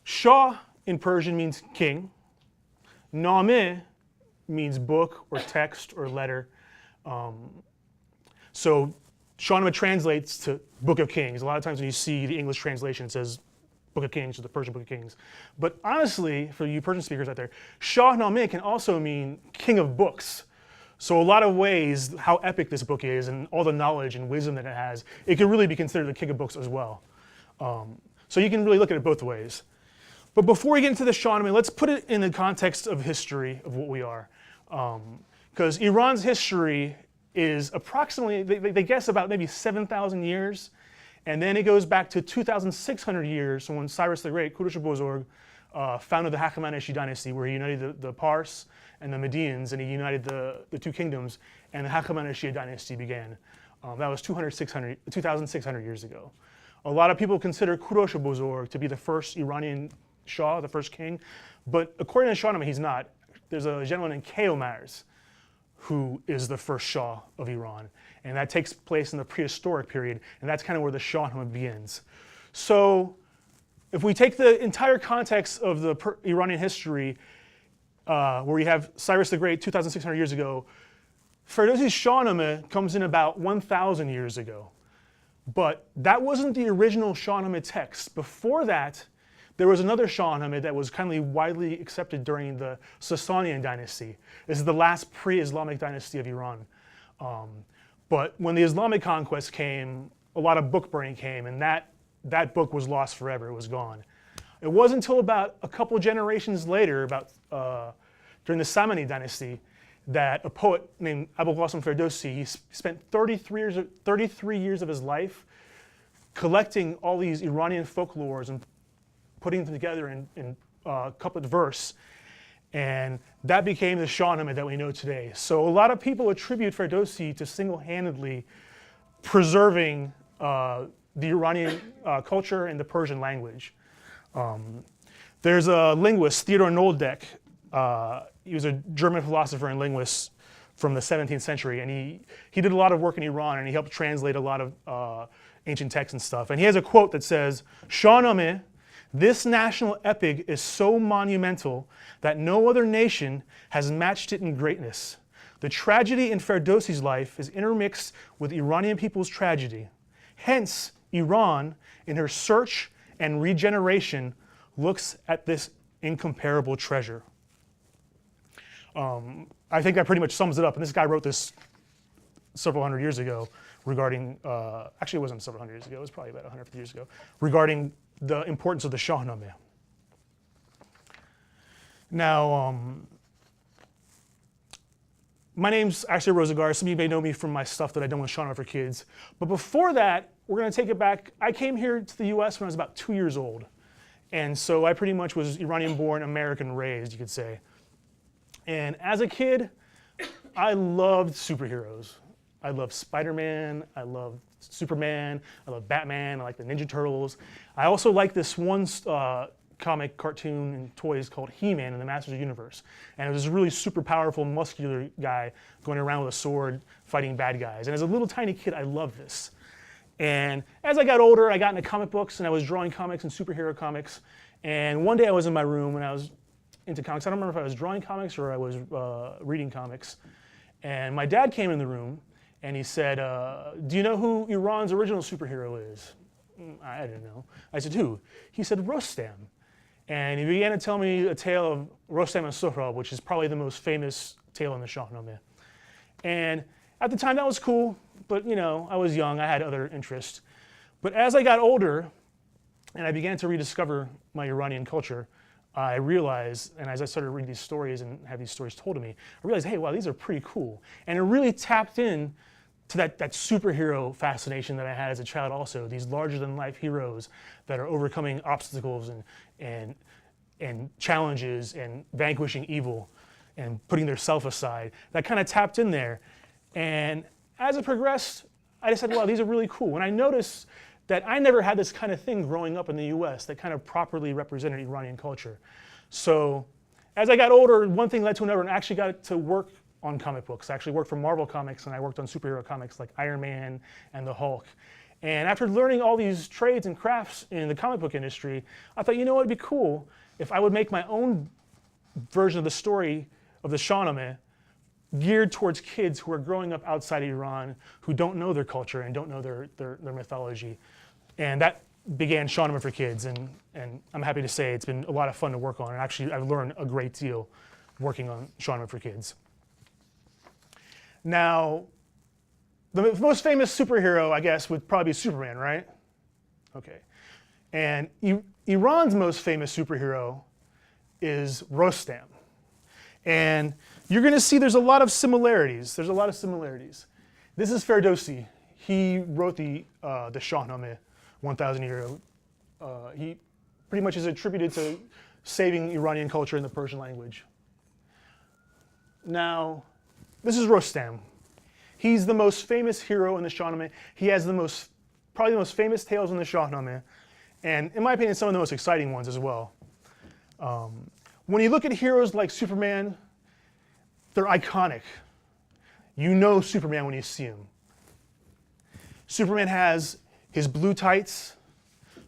Shah in Persian means king. Nameh means book or text or letter. So Shahnameh translates to Book of Kings. A lot of times when you see the English translation, it says Book of Kings or the Persian Book of Kings. But honestly, for you Persian speakers out there, Shahnameh can also mean king of books. So a lot of ways how epic this book is and all the knowledge and wisdom that it has, it can really be considered the king of books as well. So you can really look at it both ways. But before we get into the Shahnameh, let's put it in the context of history of what we are. Because Iran's history is approximately, they guess about maybe 7,000 years. And then it goes back to 2,600 years when Cyrus the Great, Kurush Bozorg, founded the Haqq-Manashi dynasty, where he united the Pars and the Medians, and he united the two kingdoms, and the Haqq-Manashi dynasty began. That was 2,600 years ago. A lot of people consider Kurush Bozorg to be the first Iranian Shah, the first king, but according to Shahnameh, he's not. There's a gentleman named Keomars who is the first Shah of Iran, and that takes place in the prehistoric period, and that's kind of where the Shahnameh begins. So if we take the entire context of the Iranian history, where you have Cyrus the Great 2,600 years ago, Ferdowsi's Shahnameh comes in about 1,000 years ago. But that wasn't the original Shahnameh text. Before that, there was another Shahnameh that was kind of widely accepted during the Sasanian dynasty. This is the last pre-Islamic dynasty of Iran. But when the Islamic conquest came, a lot of book burning came, and that book was lost forever. It was gone. It wasn't until about a couple generations later, during the Samanid dynasty, that a poet named Abul Qasim Ferdowsi, he spent 33 years of his life collecting all these Iranian folklores and putting them together in couplet verse. And that became the Shahnameh that we know today. So a lot of people attribute Ferdowsi to single-handedly preserving the Iranian culture and the Persian language. There's a linguist, Theodor Noldeck. He was a German philosopher and linguist from the 17th century, and he did a lot of work in Iran, and he helped translate a lot of ancient texts and stuff. And he has a quote that says, "Shahnameh, this national epic is so monumental that no other nation has matched it in greatness. The tragedy in Ferdowsi's life is intermixed with Iranian people's tragedy. Hence, Iran, in her search and regeneration, looks at this incomparable treasure." I think that pretty much sums it up. And this guy wrote this several hundred years ago regarding, actually it wasn't several hundred years ago, it was probably about 150 years ago, regarding the importance of the Shahnameh. Now, my name's Arsia Rozegar. Some of you may know me from my stuff that I've done with Shahnameh For Kids. But before that, we're going to take it back. I came here to the US when I was about 2 years old. And so I pretty much was Iranian-born, American-raised, you could say. And as a kid, I loved superheroes. I loved Spider-Man, I loved Superman, I loved Batman, I liked the Ninja Turtles. I also liked this one comic cartoon and toys called He-Man in the Masters of the Universe. And it was this really super powerful, muscular guy going around with a sword fighting bad guys. And as a little tiny kid, I loved this. And as I got older, I got into comic books and I was drawing comics and superhero comics. And one day I was in my room and I was into comics. I don't remember if I was drawing comics or I was reading comics. And my dad came in the room and he said, "Do you know who Iran's original superhero is?" I didn't know. I said, "Who?" He said, "Rostam." And he began to tell me a tale of Rostam and Sohrab, which is probably the most famous tale in the Shahnameh. And at the time that was cool, but you know, I was young, I had other interests. But as I got older and I began to rediscover my Iranian culture, I realized, and as I started reading these stories and have these stories told to me, I realized, hey, wow, these are pretty cool. And it really tapped in to that superhero fascination that I had as a child also, these larger-than-life heroes that are overcoming obstacles and challenges and vanquishing evil and putting their self aside. That kind of tapped in there. And as it progressed, I decided, wow, these are really cool. And I noticed that I never had this kind of thing growing up in the US that kind of properly represented Iranian culture. So as I got older, one thing led to another, and I actually got to work on comic books. I actually worked for Marvel Comics, and I worked on superhero comics like Iron Man and the Hulk. And after learning all these trades and crafts in the comic book industry, I thought, you know what, it'd be cool if I would make my own version of the story of the Shahnameh geared towards kids who are growing up outside of Iran, who don't know their culture and don't know their mythology. And that began Shahnameh For Kids, and I'm happy to say it's been a lot of fun to work on. And actually, I've learned a great deal working on Shahnameh For Kids. Now, the most famous superhero, I guess, would probably be Superman, right? Okay. And Iran's most famous superhero is Rostam. And you're going to see there's a lot of similarities. There's a lot of similarities. This is Ferdowsi. He wrote the Shahnameh 1,000 years ago. He pretty much is attributed to saving Iranian culture in the Persian language. Now, this is Rostam. He's the most famous hero in the Shahnameh. He has probably the most famous tales in the Shahnameh, and in my opinion, some of the most exciting ones as well. When you look at heroes like Superman, they're iconic. You know Superman when you see him. Superman has his blue tights.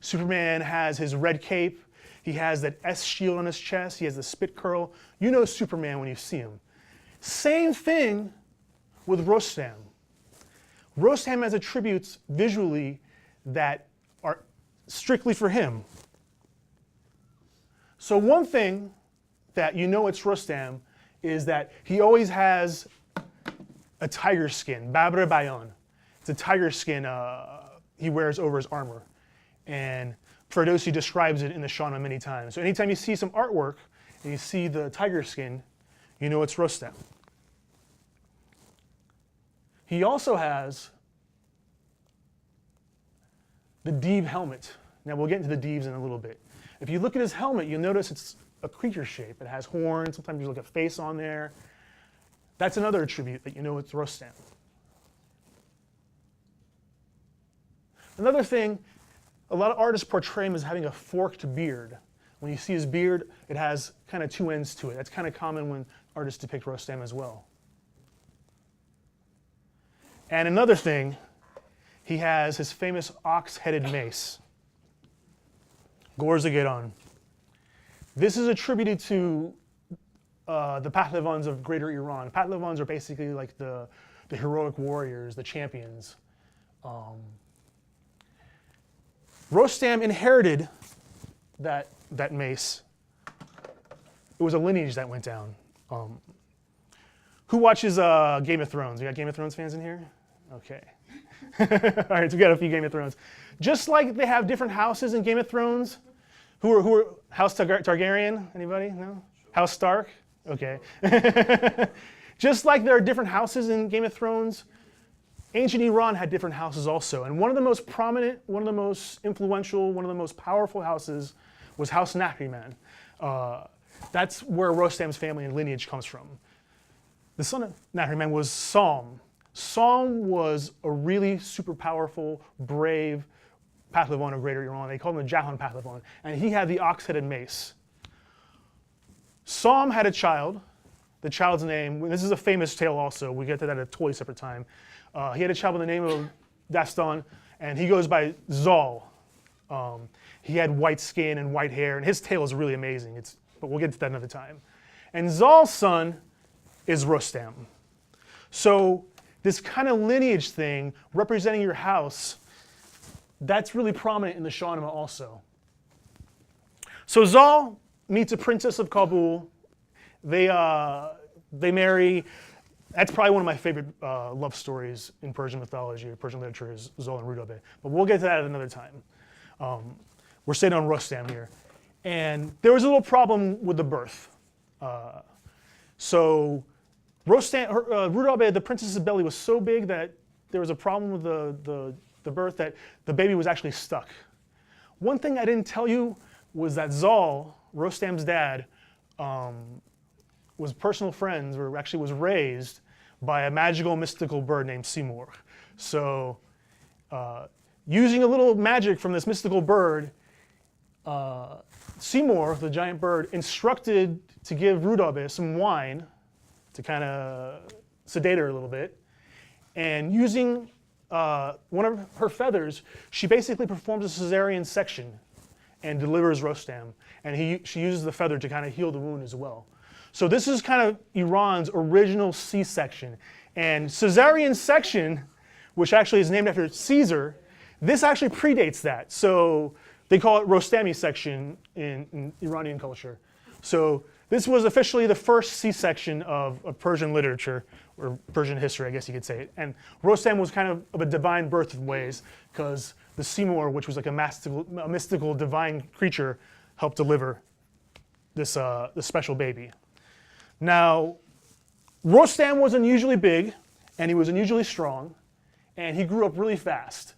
Superman has his red cape. He has that S shield on his chest. He has the spit curl. You know Superman when you see him. Same thing with Rostam. Rostam has attributes visually that are strictly for him. So one thing that you know it's Rostam is that he always has a tiger skin, Babra Bayan. It's a tiger skin he wears over his armor. And Ferdowsi describes it in the Shahnameh many times. So anytime you see some artwork and you see the tiger skin, you know it's Rostam. He also has the Deeb helmet. Now we'll get into the Deebs in a little bit. If you look at his helmet, you'll notice it's a creature shape. It has horns. Sometimes you look at a face on there. That's another attribute that you know it's Rostam. Another thing, a lot of artists portray him as having a forked beard. When you see his beard, it has kind of two ends to it. That's kind of common when artists depict Rostam as well. And another thing, he has his famous ox-headed mace, Gorzageron. This is attributed to the Pahlevans of Greater Iran. Pahlevans are basically like the heroic warriors, the champions. Rostam inherited that mace. It was a lineage that went down. Who watches Game of Thrones? We got Game of Thrones fans in here? Okay. All right, so we got a few Game of Thrones. Just like they have different houses in Game of Thrones. Who are House Targaryen? Anybody? No? House Stark? Okay. Just like there are different houses in Game of Thrones, ancient Iran had different houses also. And one of the most prominent, one of the most influential, one of the most powerful houses was House Nahriman. That's where Rostam's family and lineage comes from. The son of Nahriman was Salm. Salm was a really super powerful, brave Pahlevan of Greater Iran. They called him the Jahan Pahlevan. And he had the ox-headed mace. Salm had a child. The child's name, this is a famous tale also. We get to that at a totally separate time. He had a child by the name of Dastan, and he goes by Zal. He had white skin and white hair, and his tale is really amazing. But we'll get to that another time. And Zal's son is Rostam. So this kind of lineage thing, representing your house, that's really prominent in the Shahnameh also. So Zal meets a princess of Kabul. They marry. That's probably one of my favorite love stories in Persian mythology or Persian literature is Zal and Rudabeh. But we'll get to that at another time. We're staying on Rostam here. And there was a little problem with the birth. So Rudabeh, the princess's belly was so big that there was a problem with the birth that the baby was actually stuck. One thing I didn't tell you was that Zal, Rostam's dad, was personal friends, or actually was raised by a magical, mystical bird named Seymour. So using a little magic from this mystical bird, Seymour, the giant bird, instructed to give Rudabeh some wine to kind of sedate her a little bit. And using one of her feathers, she basically performs a cesarean section and delivers Rostam. And she uses the feather to kind of heal the wound as well. So this is kind of Iran's original C-section. And cesarean section, which actually is named after Caesar, this actually predates that. So they call it Rostami section in Iranian culture. So this was officially the first C-section of Persian literature, or Persian history, I guess you could say. And Rostam was kind of a divine birth in ways, because the Seymour, which was like a mystical divine creature, helped deliver this special baby. Now, Rostam was unusually big, and he was unusually strong, and he grew up really fast.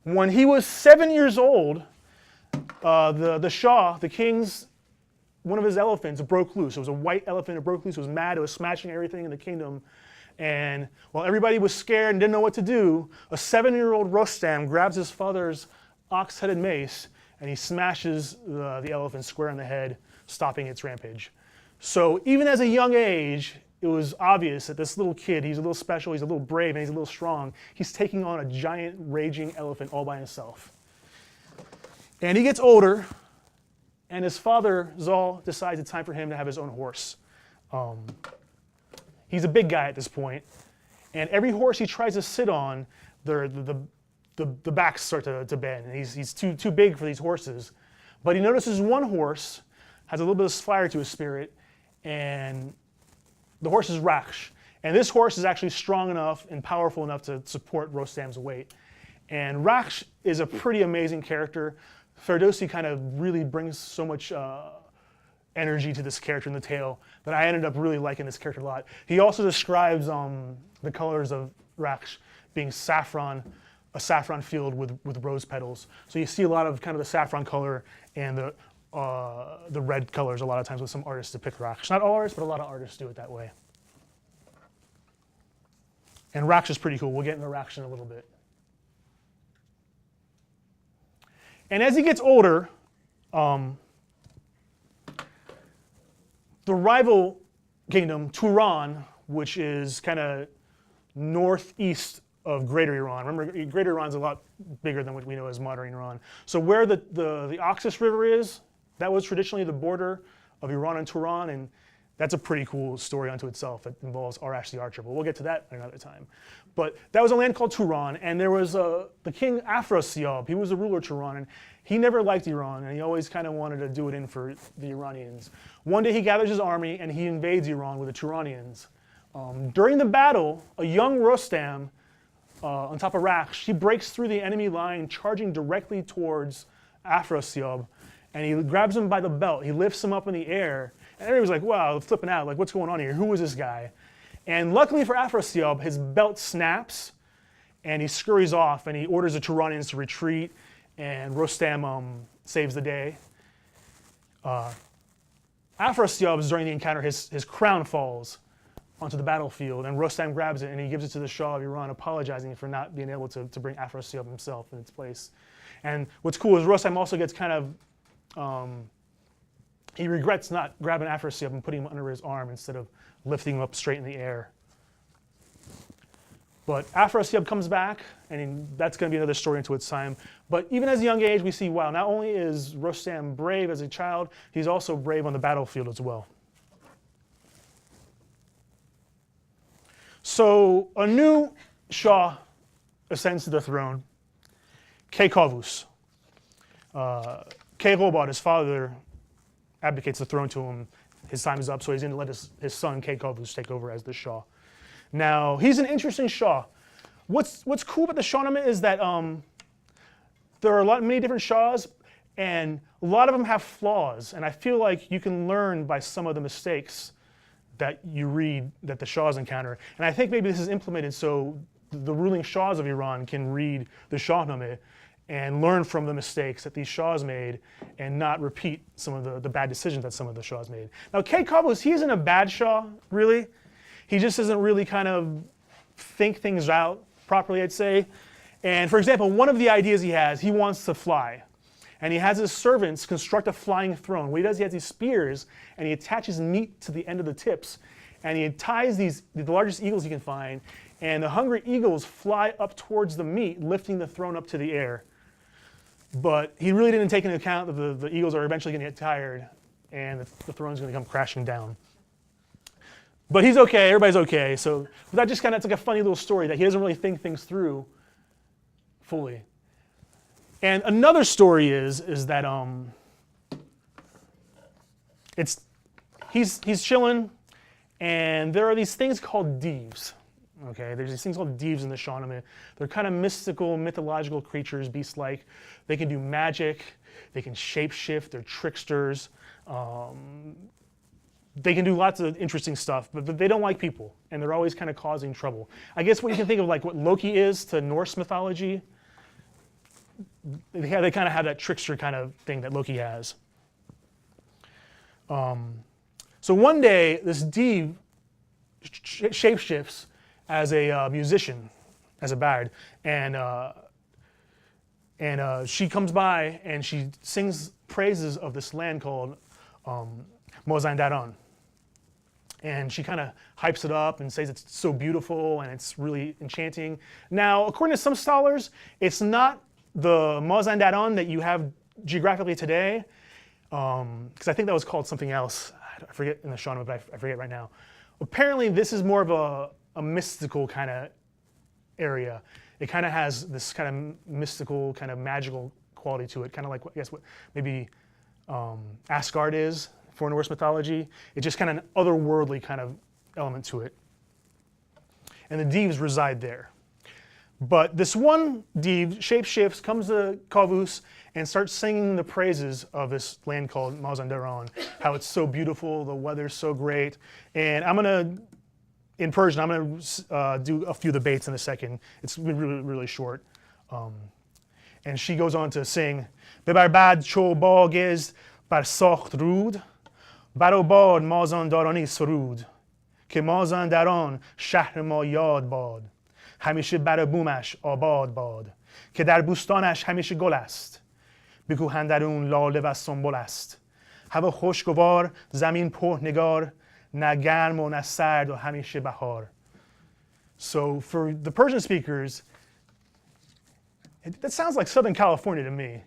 When he was 7 years old, the Shah, the king's, one of his elephants broke loose. It was a white elephant. It broke loose. It was mad. It was smashing everything in the kingdom. And while everybody was scared and didn't know what to do, a 7-year-old Rostam grabs his father's ox-headed mace, and he smashes the elephant square in the head, stopping its rampage. So even as a young age, it was obvious that this little kid, he's a little special, he's a little brave, and he's a little strong. He's taking on a giant, raging elephant all by himself. And he gets older, and his father, Zal, decides it's time for him to have his own horse. He's a big guy at this point, and every horse he tries to sit on, the backs start to bend, and he's too big for these horses. But he notices one horse has a little bit of fire to his spirit, and the horse is Raksh. And this horse is actually strong enough and powerful enough to support Rostam's weight. And Raksh is a pretty amazing character. Ferdowsi kind of really brings so much energy to this character in the tale that I ended up really liking this character a lot. He also describes the colors of Raksh being saffron, a saffron field with rose petals. So you see a lot of kind of the saffron color and the red colors a lot of times with some artists depict Raksh. Not all artists, but a lot of artists do it that way. And Raksh is pretty cool. We'll get into Raksh in a little bit. And as he gets older, the rival kingdom, Turan, which is kind of northeast of Greater Iran. Remember, Greater Iran's a lot bigger than what we know as modern Iran. So where the Oxus River is, that was traditionally the border of Iran and Turan, and that's a pretty cool story unto itself. It involves Arash the Archer, but we'll get to that another time. But that was a land called Turan, and there was the king Afrasiab. He was the ruler of Turan, and he never liked Iran, and he always kind of wanted to do it in for the Iranians. One day he gathers his army, and he invades Iran with the Turanians. During the battle, a young Rostam, on top of Raksh, he breaks through the enemy line, charging directly towards Afrasiab, and he grabs him by the belt. He lifts him up in the air, and everybody's like, wow, flipping out, like, what's going on here? Who is this guy? And luckily for Afrasiab, his belt snaps, and he scurries off, and he orders the Turanians to retreat, and Rostam saves the day. Afrasiab, during the encounter, his crown falls onto the battlefield, and Rostam grabs it, and he gives it to the Shah of Iran, apologizing for not being able to bring Afrasiab himself in its place. And what's cool is Rostam also gets kind of, he regrets not grabbing Afrasiab and putting him under his arm instead of lifting him up straight in the air. But Afrasiab comes back, and that's going to be another story into its time. But even as a young age, we see, wow, not only is Rostam brave as a child, he's also brave on the battlefield as well. So a new Shah ascends to the throne, Kayqubus. Kayqubad, his father, abdicates the throne to him. His time is up, so he's going to let his son Kayqubus take over as the Shah. Now, he's an interesting Shah. What's cool about the Shahnameh is that there are many different Shahs, and a lot of them have flaws. And I feel like you can learn by some of the mistakes that you read that the Shahs encounter. And I think maybe this is implemented so the ruling Shahs of Iran can read the Shahnameh and learn from the mistakes that these Shahs made and not repeat some of the bad decisions that some of the Shahs made. Now, Kayqubus, he isn't a bad Shah, really. He just doesn't really kind of think things out properly, I'd say. And for example, one of the ideas he has, he wants to fly. And he has his servants construct a flying throne. What he does, he has these spears, and he attaches meat to the end of the tips. And he ties the largest eagles he can find, and the hungry eagles fly up towards the meat, lifting the throne up to the air. But he really didn't take into account that the eagles are eventually going to get tired, and the throne's going to come crashing down. But he's okay, everybody's okay. So that just kind of, it's like a funny little story that he doesn't really think things through fully. And another story is that he's chilling, and there are these things called Deves. Okay, there's these things called Deves in the Shahnameh. They're kind of mystical, mythological creatures, beast-like. They can do magic. They can shapeshift. They're tricksters. They can do lots of interesting stuff, but they don't like people, and they're always kind of causing trouble. I guess what you can think of like what Loki is to Norse mythology. They kind of have that trickster kind of thing that Loki has. So one day, this Deve shapeshifts as a musician, as a bard, and she comes by and she sings praises of this land called Mazandaran. And she kind of hypes it up and says it's so beautiful and it's really enchanting. Now, according to some scholars, it's not the Mazandaran that you have geographically today, because I think that was called something else. I forget in the Shahnameh, but I forget right now. Apparently, this is more of a mystical kind of area. It kind of has this kind of mystical, kind of magical quality to it, kind of like, I guess, what maybe Asgard is for Norse mythology. It's just kind of an otherworldly kind of element to it. And the Deves reside there. But this one Deve shapeshifts, comes to Kavus, and starts singing the praises of this land called Mazandaran, how it's so beautiful, the weather's so great. And I'm going to, in Persian, I'm going to do a few of the baits in a second. It's really, really short. And she goes on to sing, Bebarbad cho bagiz bar sakht rud, barobad Mazandarani surud, ke Mazandaran shahr ma yad bad, hamishe bar boomash abad bad, ke dar bustanash hamishe gul ast, بگو هندرون لاله و سنبل است هوا خوشگوار زمین پهنگار نه گرم و نه سرد و همیشه بهار. So for the Persian speakers, that sounds like Southern California to me.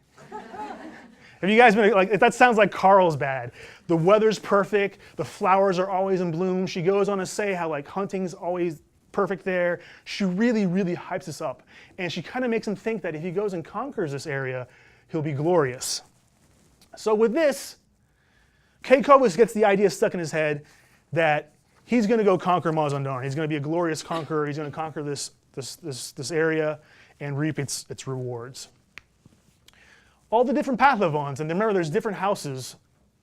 Have you guys been like, that sounds like Carlsbad. The weather's perfect, the flowers are always in bloom. She goes on to say how like hunting's always perfect there. She really, really hypes us up. And she kind of makes him think that if he goes and conquers this area, he'll be glorious. So with this, Kavus gets the idea stuck in his head that he's going to go conquer Mazandaran. He's going to be a glorious conqueror. He's going to conquer this area and reap its rewards. All the different Pahlavans, and remember there's different houses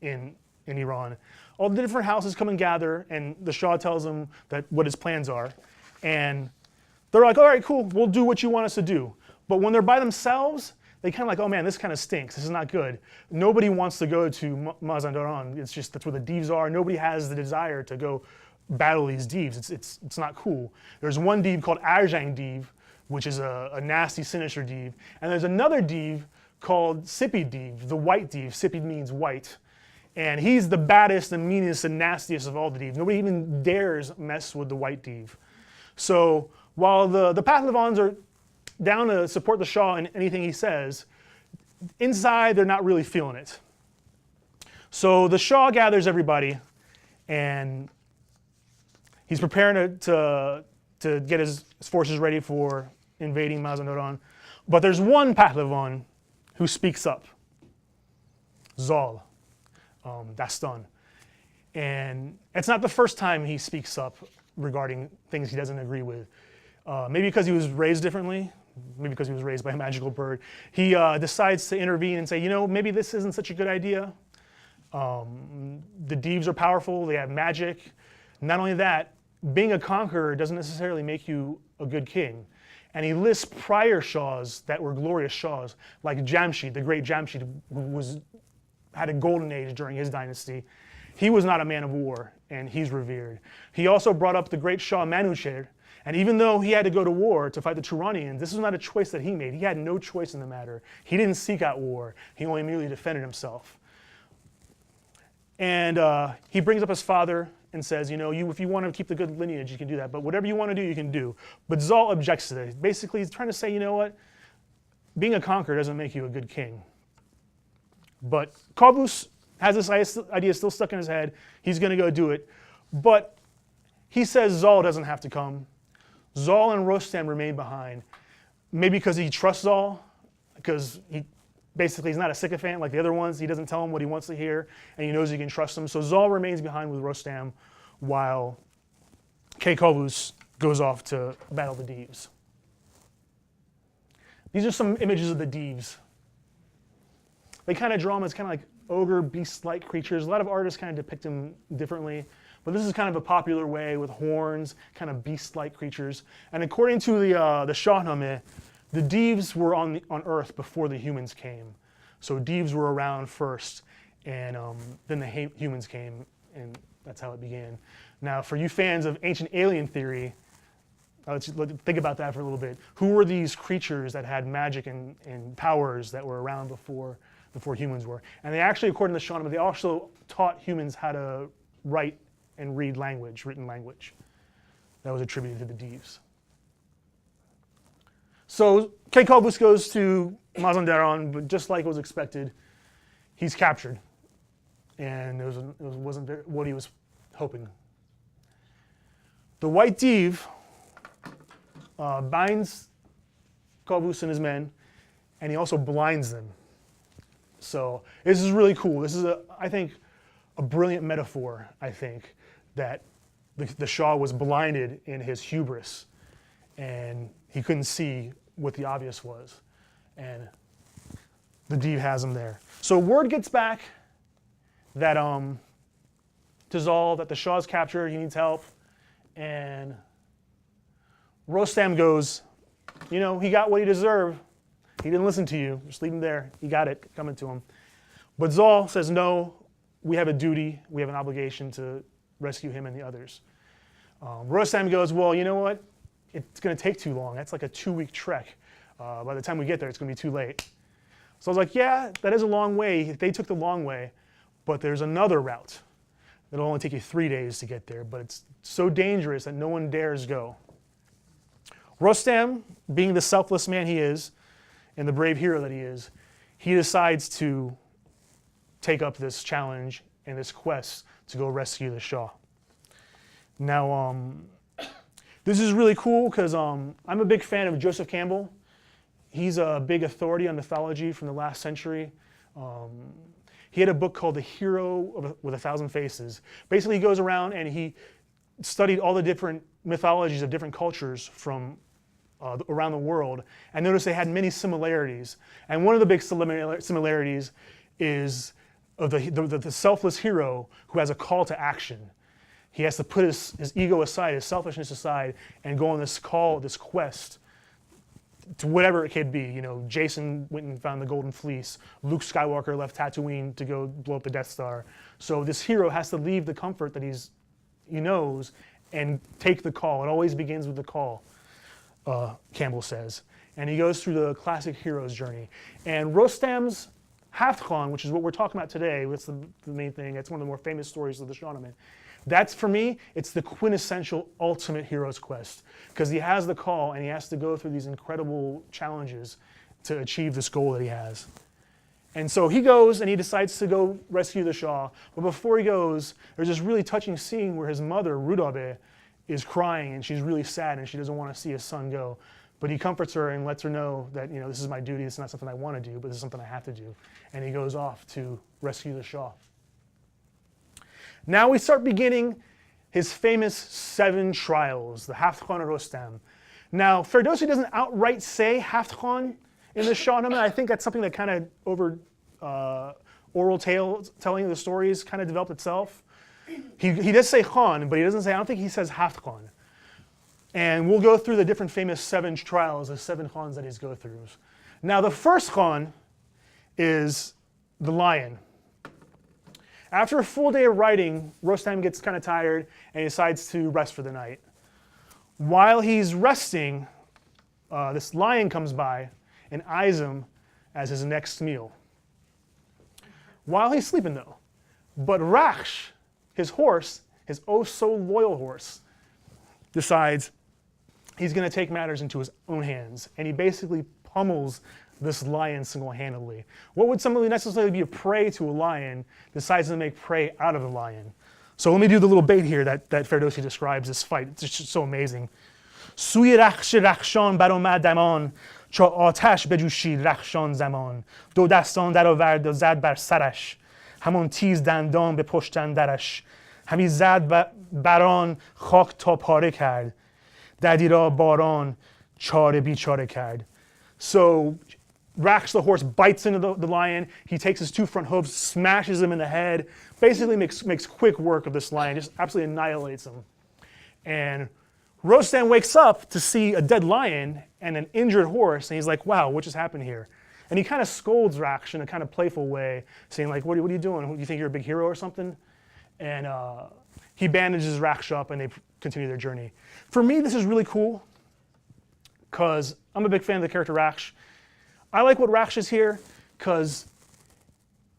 in Iran. All the different houses come and gather, and the Shah tells them that what his plans are. And they're like, all right, cool, we'll do what you want us to do. But when they're by themselves, they kind of like, oh man, this kind of stinks. This is not good. Nobody wants to go to Mazandaran. It's just, that's where the Deves are. Nobody has the desire to go battle these Deves. It's not cool. There's one Deve called Arjang Deve, which is a nasty, sinister Deve. And there's another Deve called Sipid Deve, the white Deve. Sipid means white. And he's the baddest and meanest and nastiest of all the Deves. Nobody even dares mess with the white Deve. So while the Pahlavans are down to support the Shah in anything he says, inside they're not really feeling it. So the Shah gathers everybody, and he's preparing to get his forces ready for invading Mazandaran. But there's one Pahlavan who speaks up, Zal, Dastan. And it's not the first time he speaks up regarding things he doesn't agree with. Maybe because he was raised differently, maybe because he was raised by a magical bird. He decides to intervene and say, you know, maybe this isn't such a good idea. The Deves are powerful, they have magic. Not only that, being a conqueror doesn't necessarily make you a good king. And he lists prior Shahs that were glorious Shahs, like Jamshid, the great Jamshid, who had a golden age during his dynasty. He was not a man of war, and he's revered. He also brought up the great Shah Manucher, and even though he had to go to war to fight the Turanians, this was not a choice that he made. He had no choice in the matter. He didn't seek out war. He only merely defended himself. And he brings up his father and says, if you want to keep the good lineage, you can do that. But whatever you want to do, you can do. But Zal objects to that. Basically, he's trying to say, you know what? Being a conqueror doesn't make you a good king. But Qaboos has this idea still stuck in his head. He's going to go do it. But he says Zal doesn't have to come. Zal and Rostam remain behind. Maybe because he trusts Zal, because he's not a sycophant like the other ones. He doesn't tell him what he wants to hear, and he knows he can trust him. So Zal remains behind with Rostam while Qaboos goes off to battle the Deevs. These are some images of the Deevs. They kind of draw them as kind of like ogre, beast-like creatures. A lot of artists kind of depict them differently, but this is kind of a popular way with horns, kind of beast-like creatures. And according to the Shahnameh, the Deevs were on Earth before the humans came. So Deevs were around first, and then the humans came, and that's how it began. Now, for you fans of ancient alien theory, let's think about that for a little bit. Who were these creatures that had magic and powers that were around before humans were? And they actually, according to Shahnameh, they also taught humans how to write and read language, written language. That was attributed to the Deevs. So Qaboos goes to Mazandaran, but just like was expected, he's captured. And it wasn't what he was hoping. The White Deev binds Qaboos and his men, and he also blinds them. So this is really cool. This is, I think, a brilliant metaphor, I think, that the Shah was blinded in his hubris, and he couldn't see what the obvious was. And the Deev has him there. So word gets back that to Zal that the Shah's captured, he needs help, and Rostam goes, he got what he deserved. He didn't listen to you. Just leave him there. He got it coming to him. But Zal says, no, we have a duty. We have an obligation to rescue him and the others. Rostam goes, well, you know what? It's going to take too long. That's like a 2-week trek. By the time we get there, it's going to be too late. So I was like, yeah, that is a long way. They took the long way, but there's another route. It'll only take you 3 days to get there, but it's so dangerous that no one dares go. Rostam, being the selfless man he is, and the brave hero that he is, he decides to take up this challenge and this quest to go rescue the Shah. Now, this is really cool because I'm a big fan of Joseph Campbell. He's a big authority on mythology from the last century. He had a book called The Hero with 1,000 Faces. Basically, he goes around and he studied all the different mythologies of different cultures from around the world, and noticed they had many similarities. And one of the big similarities is of the selfless hero who has a call to action. He has to put his ego aside, his selfishness aside, and go on this quest to whatever it could be. Jason went and found the Golden Fleece. Luke Skywalker left Tatooine to go blow up the Death Star. So this hero has to leave the comfort that he knows and take the call. It always begins with the call, Campbell says. And he goes through the classic hero's journey. And Rostam's Haftkhon, which is what we're talking about today, that's the main thing. That's one of the more famous stories of the Shahnameh. That's, for me, it's the quintessential ultimate hero's quest, because he has the call and he has to go through these incredible challenges to achieve this goal that he has. And so he goes and he decides to go rescue the Shah. But before he goes, there's this really touching scene where his mother, Rudabe, is crying and she's really sad and she doesn't want to see his son go. But he comforts her and lets her know that, this is my duty, this is not something I want to do, but this is something I have to do. And he goes off to rescue the Shah. Now we start beginning his famous 7 trials, the Haftkhon of Rostam. Now, Ferdowsi doesn't outright say Haftkhon in the Shahnameh. I think that's something that kind of over oral telling of the stories kind of developed itself. He does say Khan, but he doesn't say, I don't think he says Haftkhon. And we'll go through the different famous 7 trials, the 7 Khans that he's go through. Now, the first Khan is the lion. After a full day of writing, Rostam gets kind of tired and he decides to rest for the night. While he's resting, this lion comes by and eyes him as his next meal. While he's sleeping, though. But Raksh, his horse, his oh so loyal horse, decides he's going to take matters into his own hands, and he basically pummels this lion single-handedly. What would somebody necessarily be a prey to a lion decides to make prey out of the lion? So let me do the little bait here that Ferdowsi describes this fight. It's just so amazing. سوی رخش رخشان برآمد دمان چو آتش بجوشید رخشان زمان دو دستان در آورد و زد بر سرش همان تیز دندان به پشت اندرش همی زد بران خاک تا پاره کرد ددی را باران چاره بیچاره کرد. So Raksh the horse bites into the lion. He takes his two front hooves, smashes him in the head, basically makes quick work of this lion, just absolutely annihilates him. And Rostam wakes up to see a dead lion and an injured horse, and he's like, wow, what just happened here? And he kind of scolds Raksh in a kind of playful way, saying like, what are you doing? Do you think you're a big hero or something? And he bandages Raksh up and they continue their journey. For me, this is really cool because I'm a big fan of the character Raksh. I like what Raksh is here because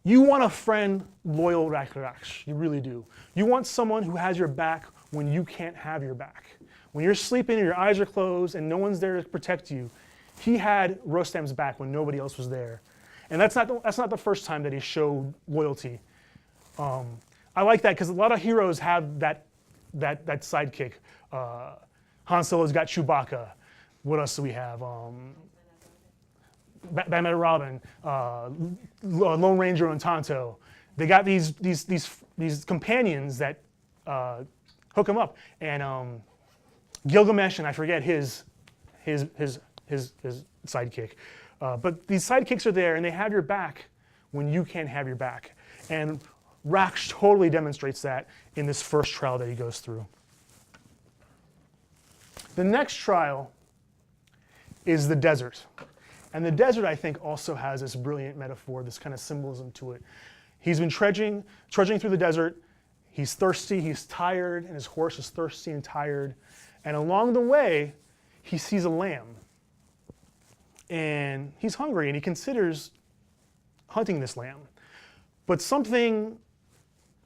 you want a friend loyal Raksh. You really do. You want someone who has your back when you can't have your back. When you're sleeping and your eyes are closed and no one's there to protect you, he had Rostam's back when nobody else was there. And that's not the first time that he showed loyalty. I like that because a lot of heroes have that sidekick. Han Solo's got Chewbacca. What else do we have? Batman and Robin, Lone Ranger and Tonto. They got these companions that hook them up. And Gilgamesh, and I forget his sidekick. But these sidekicks are there, and they have your back when you can't have your back. And Raksh totally demonstrates that in this first trial that he goes through. The next trial is the desert. And the desert, I think, also has this brilliant metaphor, this kind of symbolism to it. He's been trudging through the desert. He's thirsty, he's tired, and his horse is thirsty and tired. And along the way, he sees a lamb. And he's hungry, and he considers hunting this lamb. But something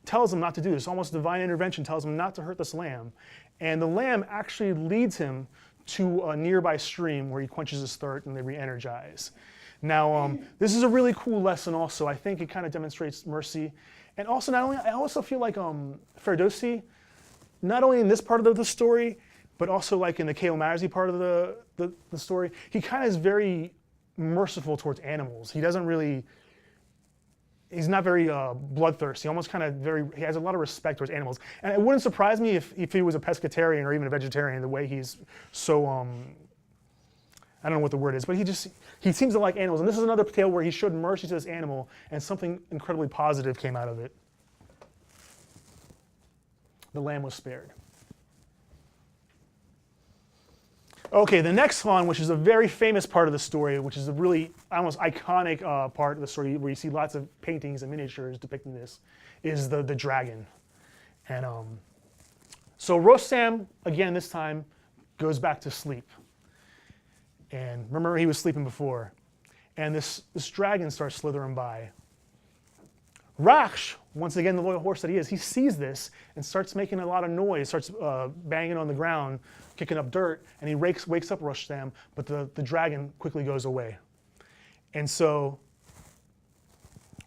tells him not to do this. Almost divine intervention tells him not to hurt this lamb. And the lamb actually leads him to a nearby stream where he quenches his thirst and they re-energize. Now, this is a really cool lesson also. I think it kind of demonstrates mercy. And also, I also feel like Ferdowsi, not only in this part of the story, but also like in the Kale Marzi part of the story, he kind of is very merciful towards animals. He doesn't really, he's not very bloodthirsty. Almost kind of he has a lot of respect towards animals. And it wouldn't surprise me if he was a pescatarian or even a vegetarian, the way he's so, I don't know what the word is, but he seems to like animals. And this is another tale where he showed mercy to this animal and something incredibly positive came out of it. The lamb was spared. Okay, the next one, which is a very famous part of the story, which is a really almost iconic part of the story where you see lots of paintings and miniatures depicting this, is the dragon. And so Rostam, again this time, goes back to sleep. And remember he was sleeping before. And this dragon starts slithering by. Raksh, once again the loyal horse that he is, he sees this and starts making a lot of noise, starts banging on the ground, kicking up dirt, and he wakes up Rostam, but the dragon quickly goes away. And so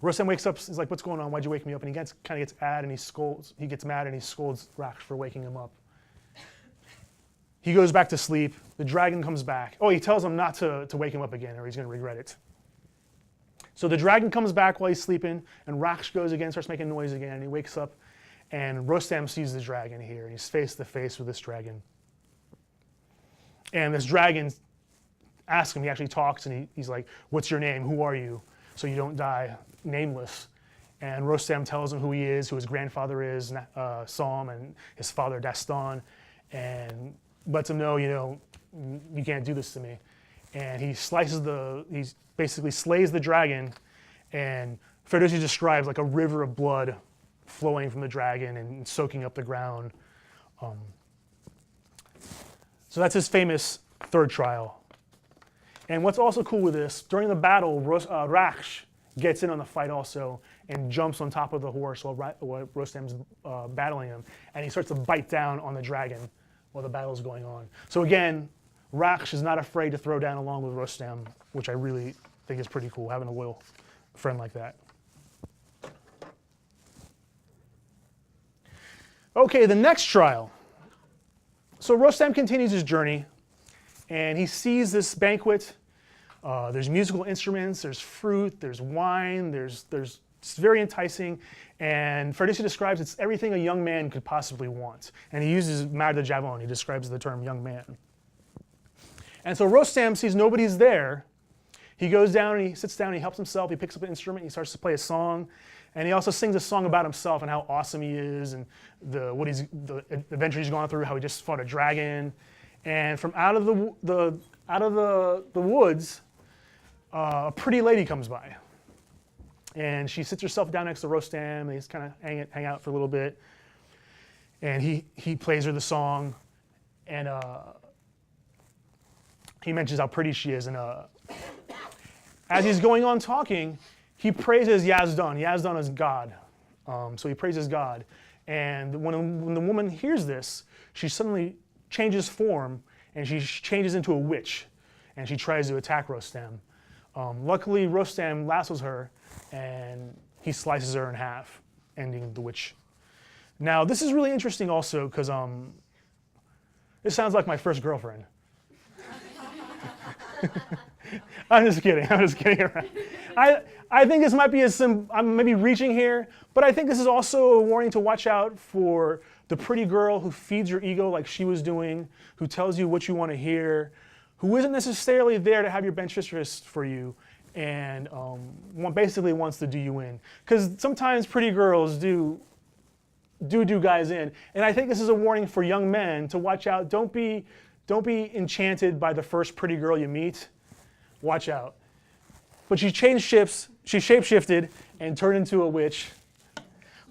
Rostam wakes up, he's like, what's going on? Why'd you wake me up? And he kind of gets mad and he gets mad and he scolds Raksh for waking him up. He goes back to sleep. The dragon comes back. Oh, he tells him not to wake him up again or he's going to regret it. So the dragon comes back while he's sleeping, and Raksh goes again, starts making noise again, and he wakes up, and Rostam sees the dragon here, and he's face to face with this dragon. And this dragon asks him, he actually talks, and he's like, what's your name? Who are you? So you don't die nameless. And Rostam tells him who he is, who his grandfather is, Sam, and his father, Dastan, and lets him know, you can't do this to me. And he basically slays the dragon, and Ferdowsi describes like a river of blood flowing from the dragon and soaking up the ground. So that's his famous third trial. And what's also cool with this, during the battle, Raksh gets in on the fight also, and jumps on top of the horse while Rostam's battling him, and he starts to bite down on the dragon while the battle's going on. So again, Raksh is not afraid to throw down along with Rostam, which I really think is pretty cool, having a loyal friend like that. Okay, the next trial. So Rostam continues his journey, and he sees this banquet. There's musical instruments, there's fruit, there's wine, it's very enticing, and Ferdinand describes it's everything a young man could possibly want. And he uses Mar de Javon, he describes the term young man. And so Rostam sees nobody's there. He goes down and he sits down and he helps himself, he picks up an instrument, he starts to play a song, and he also sings a song about himself and how awesome he is and the adventure he's gone through, how he just fought a dragon. And from out of the woods, a pretty lady comes by. And she sits herself down next to Rostam, and they just kind of hang out for a little bit. And he plays her the song, and he mentions how pretty she is. And as he's going on talking, he praises Yazdan. Yazdan is God. So he praises God. And when the woman hears this, she suddenly changes form, and she changes into a witch, and she tries to attack Rostam. Luckily, Rostam lassos her, and he slices her in half, ending the witch. Now, this is really interesting also, because this sounds like my first girlfriend. I'm just kidding. I think this might be I'm maybe reaching here, but I think this is also a warning to watch out for the pretty girl who feeds your ego like she was doing, who tells you what you want to hear, who isn't necessarily there to have your best interest for you, and basically wants to do you in. Because sometimes pretty girls do guys in, and I think this is a warning for young men to watch out. Don't be enchanted by the first pretty girl you meet. Watch out. But she shapeshifted and turned into a witch.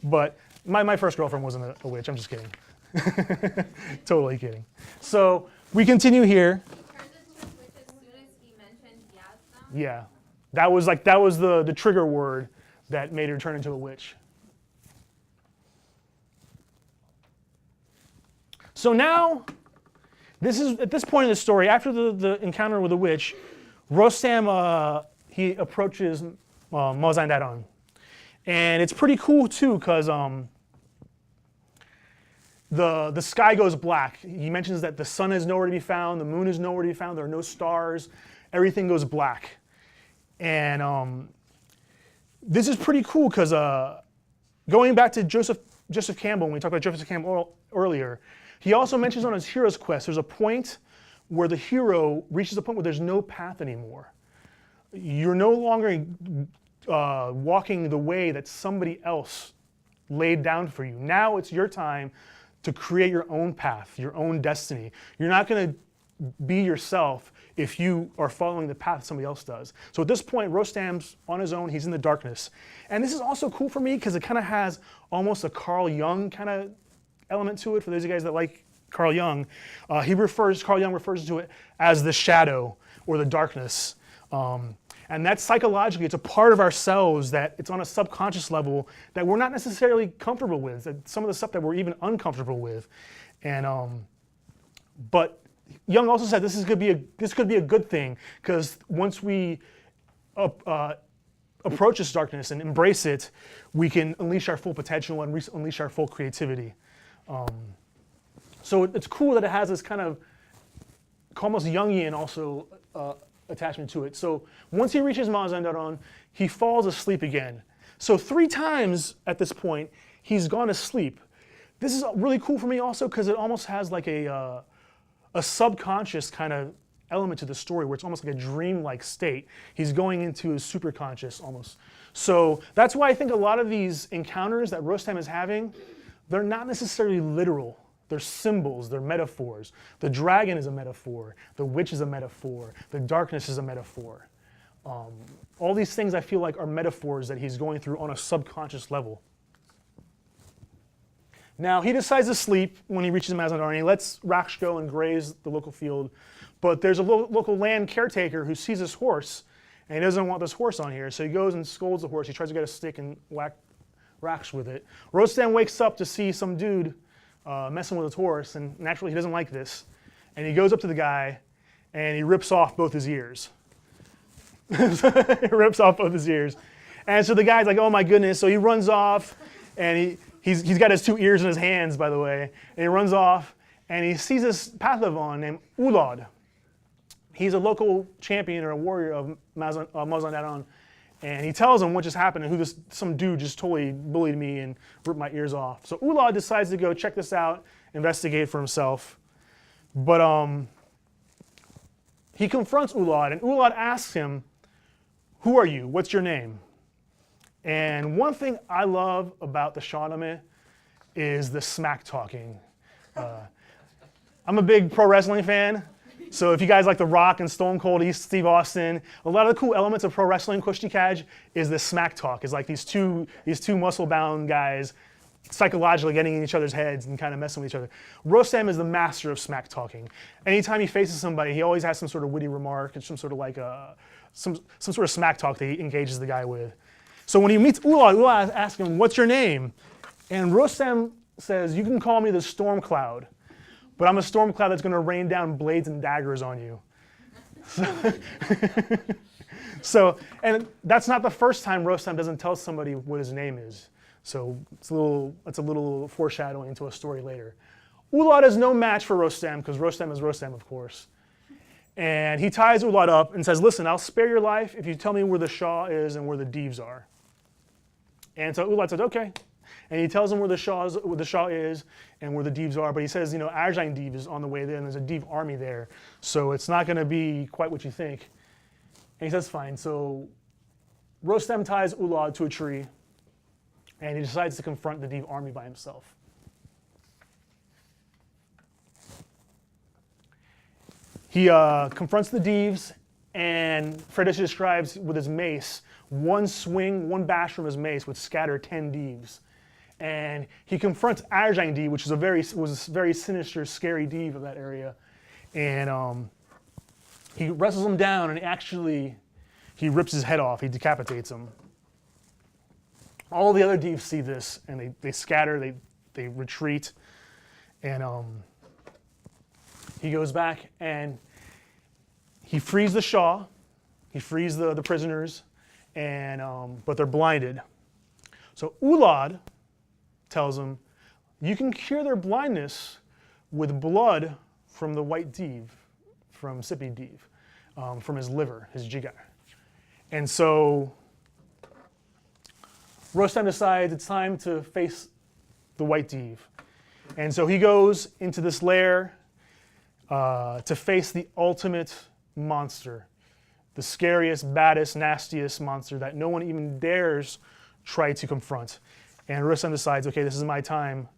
But my first girlfriend wasn't a witch. I'm just kidding. Totally kidding. So we continue here. Yeah, that was the trigger word that made her turn into a witch. So now, this is at this point in the story, after the encounter with the witch, Rostam he approaches Mazandaran, and it's pretty cool too because the sky goes black. He mentions that the sun is nowhere to be found, the moon is nowhere to be found, there are no stars, everything goes black. And this is pretty cool because going back to Joseph Campbell, when we talked about Joseph Campbell earlier, he also mentions on his hero's quest, there's a point where the hero reaches a point where there's no path anymore. You're no longer walking the way that somebody else laid down for you. Now it's your time to create your own path, your own destiny. You're not going to be yourself if you are following the path somebody else does. So at this point, Rostam's on his own, he's in the darkness. And this is also cool for me because it kind of has almost a Carl Jung kind of element to it. For those of you guys that like Carl Jung, Carl Jung refers to it as the shadow or the darkness. And that's psychologically, it's a part of ourselves that it's on a subconscious level that we're not necessarily comfortable with, some of the stuff that we're even uncomfortable with. And but Jung also said this could be a good thing because once we approach this darkness and embrace it, we can unleash our full potential and unleash our full creativity. So it's cool that it has this kind of almost Jungian also attachment to it. So once he reaches Mazandaran, he falls asleep again. So 3 times at this point, he's gone to sleep. This is really cool for me also because it almost has like a subconscious kind of element to the story where it's almost like a dream-like state. He's going into his superconscious almost. So that's why I think a lot of these encounters that Rostam is having, they're not necessarily literal. They're symbols, they're metaphors. The dragon is a metaphor. The witch is a metaphor. The darkness is a metaphor. All these things I feel like are metaphors that he's going through on a subconscious level. Now, he decides to sleep when he reaches Mazandaran. He lets Raksh go and graze the local field. But there's a local land caretaker who sees his horse and he doesn't want this horse on here, so he goes and scolds the horse. He tries to get a stick and whacks with it. Rostam wakes up to see some dude messing with his horse, and naturally he doesn't like this. And he goes up to the guy, and he rips off both his ears. He rips off both his ears. And so the guy's like, oh my goodness. So he runs off, and he's got his 2 ears in his hands, by the way. And he runs off, and he sees this Pahlavon named Ulad. He's a local champion or a warrior of Mazandaran. And he tells him what just happened and some dude just totally bullied me and ripped my ears off. So Ulad decides to go check this out, investigate for himself. But he confronts Ulad, and Ulad asks him, who are you? What's your name? And one thing I love about the Shahnameh is the smack talking. I'm a big pro wrestling fan. So if you guys like The Rock and Stone Cold Steve Austin, a lot of the cool elements of pro wrestling, Kushti Kaj, is the smack talk. It's like these two muscle-bound guys psychologically getting in each other's heads and kind of messing with each other. Rostam is the master of smack talking. Anytime he faces somebody, he always has some sort of witty remark and some sort of like some sort of smack talk that he engages the guy with. So when he meets Ulad asks him, what's your name? And Rostam says, you can call me the Storm Cloud, but I'm a storm cloud that's going to rain down blades and daggers on you. And that's not the first time Rostam doesn't tell somebody what his name is. So it's a little foreshadowing to a story later. Ulad is no match for Rostam, because Rostam is Rostam, of course. And he ties Ulad up and says, listen, I'll spare your life if you tell me where the Shah is and where the Devs are. And so Ulad says, okay. And he tells him where the Shah is and where the Devs are, but he says, Arsia Dev is on the way there, and there's a Dev army there, so it's not going to be quite what you think. And he says, fine. So Rostam ties Ulad to a tree, and he decides to confront the Dev army by himself. He confronts the Devs, and Ferdowsi describes with his mace, one swing, one bash from his mace would scatter 10 Devs. And he confronts Arsia Dev, which was a very sinister, scary Dev of that area. And he wrestles him down, and he rips his head off. He decapitates him. All the other Devs see this, and they scatter, they retreat. And he goes back, and he frees the Shah. He frees the prisoners, but they're blinded. So Ulad tells him, you can cure their blindness with blood from the white Dev, from Sippy Dev, from his liver, his jigar. And so Rostam decides it's time to face the white Dev. And so he goes into this lair to face the ultimate monster, the scariest, baddest, nastiest monster that no one even dares try to confront. And Rostam decides, okay, this is my time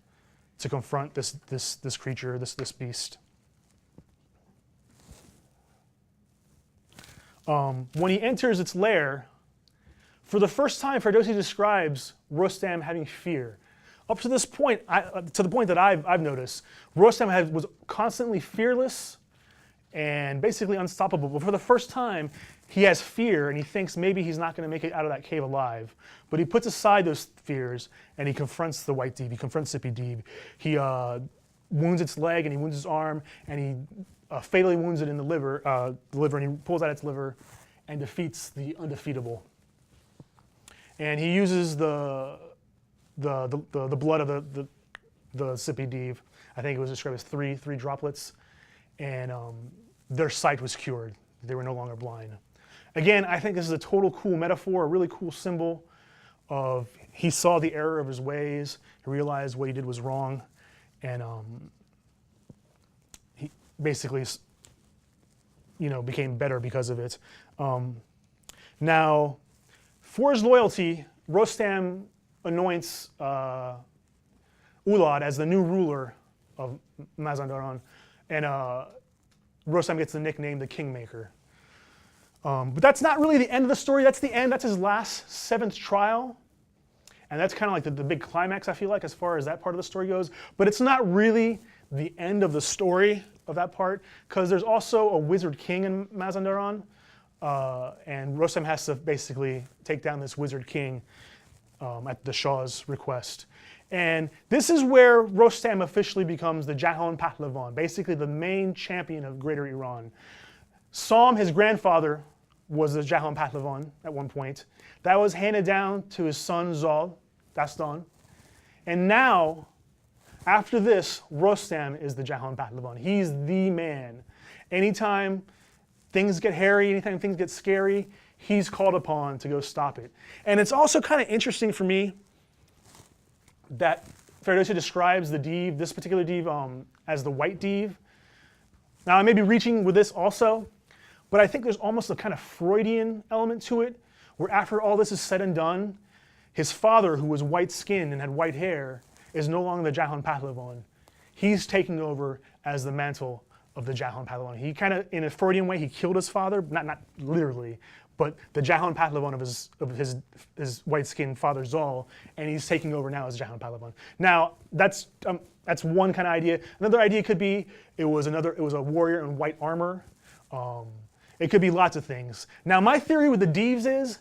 to confront this creature, this beast. When he enters its lair, for the first time, Ferdowsi describes Rostam having fear. Up to this point, to the point that I've noticed, Rostam was constantly fearless and basically unstoppable. But for the first time, he has fear, and he thinks maybe he's not going to make it out of that cave alive. But he puts aside those fears, and he confronts the white Dev. He confronts Sippy Dev. He wounds its leg, and he wounds its arm, and he fatally wounds it in the liver, and he pulls out its liver and defeats the undefeatable. And he uses the blood of the Sippy Dev. I think it was described as three droplets, and their sight was cured. They were no longer blind. Again, I think this is a total cool metaphor, a really cool symbol of he saw the error of his ways, he realized what he did was wrong, and he basically, became better because of it. Now, for his loyalty, Rostam anoints Ulad as the new ruler of Mazandaran, and Rostam gets the nickname the Kingmaker. But that's not really the end of the story. That's the end. That's his last 7th trial. And that's kind of like the big climax, I feel like, as far as that part of the story goes. But it's not really the end of the story of that part, because there's also a wizard king in Mazandaran and Rostam has to basically take down this wizard king at the Shah's request. And this is where Rostam officially becomes the Jahan Pahlavan, basically the main champion of Greater Iran. Sam, his grandfather, was the Jahan Pahlavan at one point. That was handed down to his son Zal, Dastan. And now, after this, Rostam is the Jahan Pahlavan. He's the man. Anytime things get hairy, anytime things get scary, he's called upon to go stop it. And it's also kind of interesting for me that Ferdowsi describes the Div, this particular Div, as the white Div. Now, I may be reaching with this also, but I think there's almost a kind of Freudian element to it, where after all this is said and done, his father, who was white-skinned and had white hair, is no longer the Jahan Pahlavan. He's taking over as the mantle of the Jahan Pahlavan. He kind of, in a Freudian way, he killed his father, not literally, but the Jahan Pahlavan of his white-skinned father Zal, and he's taking over now as Jahan Pahlavan. Now, that's one kind of idea. Another idea could be it was a warrior in white armor. It could be lots of things. Now, my theory with the Divs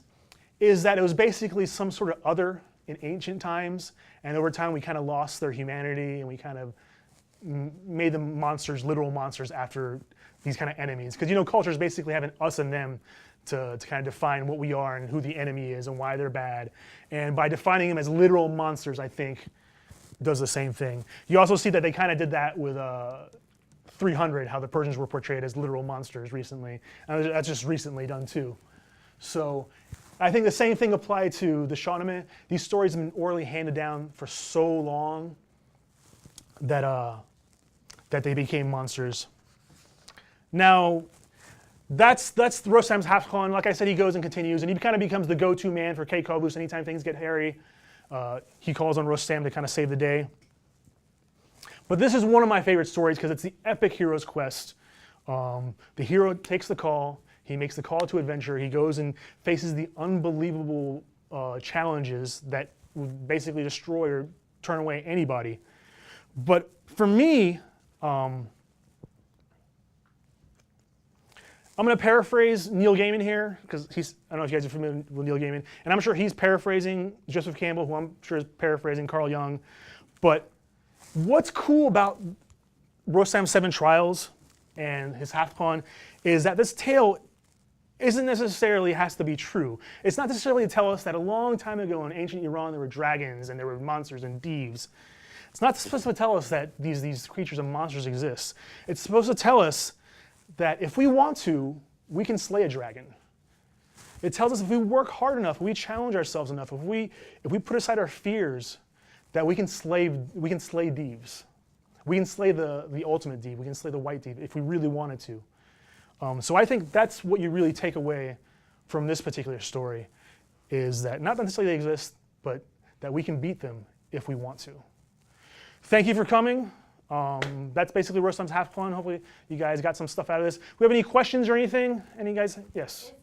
is that it was basically some sort of other in ancient times, and over time we kind of lost their humanity and we kind of made them monsters, literal monsters after these kind of enemies. Because cultures basically have an us and them to kind of define what we are and who the enemy is and why they're bad. And by defining them as literal monsters, I think does the same thing. You also see that they kind of did that with 300, how the Persians were portrayed as literal monsters recently. And that's just recently done too. So I think the same thing applied to the Shahnameh. These stories have been orally handed down for so long that they became monsters. Now, that's Rostam's Hafkhan. Like I said, he goes and continues, and he kind of becomes the go-to man for Kaykovus anytime things get hairy. He calls on Rostam to kind of save the day. But this is one of my favorite stories because it's the epic hero's quest. The hero takes the call. He makes the call to adventure. He goes and faces the unbelievable challenges that would basically destroy or turn away anybody. But for me, I'm going to paraphrase Neil Gaiman here, because I don't know if you guys are familiar with Neil Gaiman, and I'm sure he's paraphrasing Joseph Campbell, who I'm sure is paraphrasing Carl Jung. But what's cool about Rostam's 7 Trials and his Hafkhan is that this tale isn't necessarily has to be true. It's not necessarily to tell us that a long time ago in ancient Iran there were dragons and there were monsters and Divs. It's not supposed to tell us that these creatures and monsters exist. It's supposed to tell us that if we want to, we can slay a dragon. It tells us if we work hard enough, if we challenge ourselves enough, if we put aside our fears, that we can slay Divs. We can slay the ultimate Div. We can slay the white Div if we really wanted to. So I think that's what you really take away from this particular story, is that not necessarily they exist, but that we can beat them if we want to. Thank you for coming. That's basically Rostam's Hafkhan. Hopefully you guys got some stuff out of this. Do we have any questions or anything? Any guys? Yes.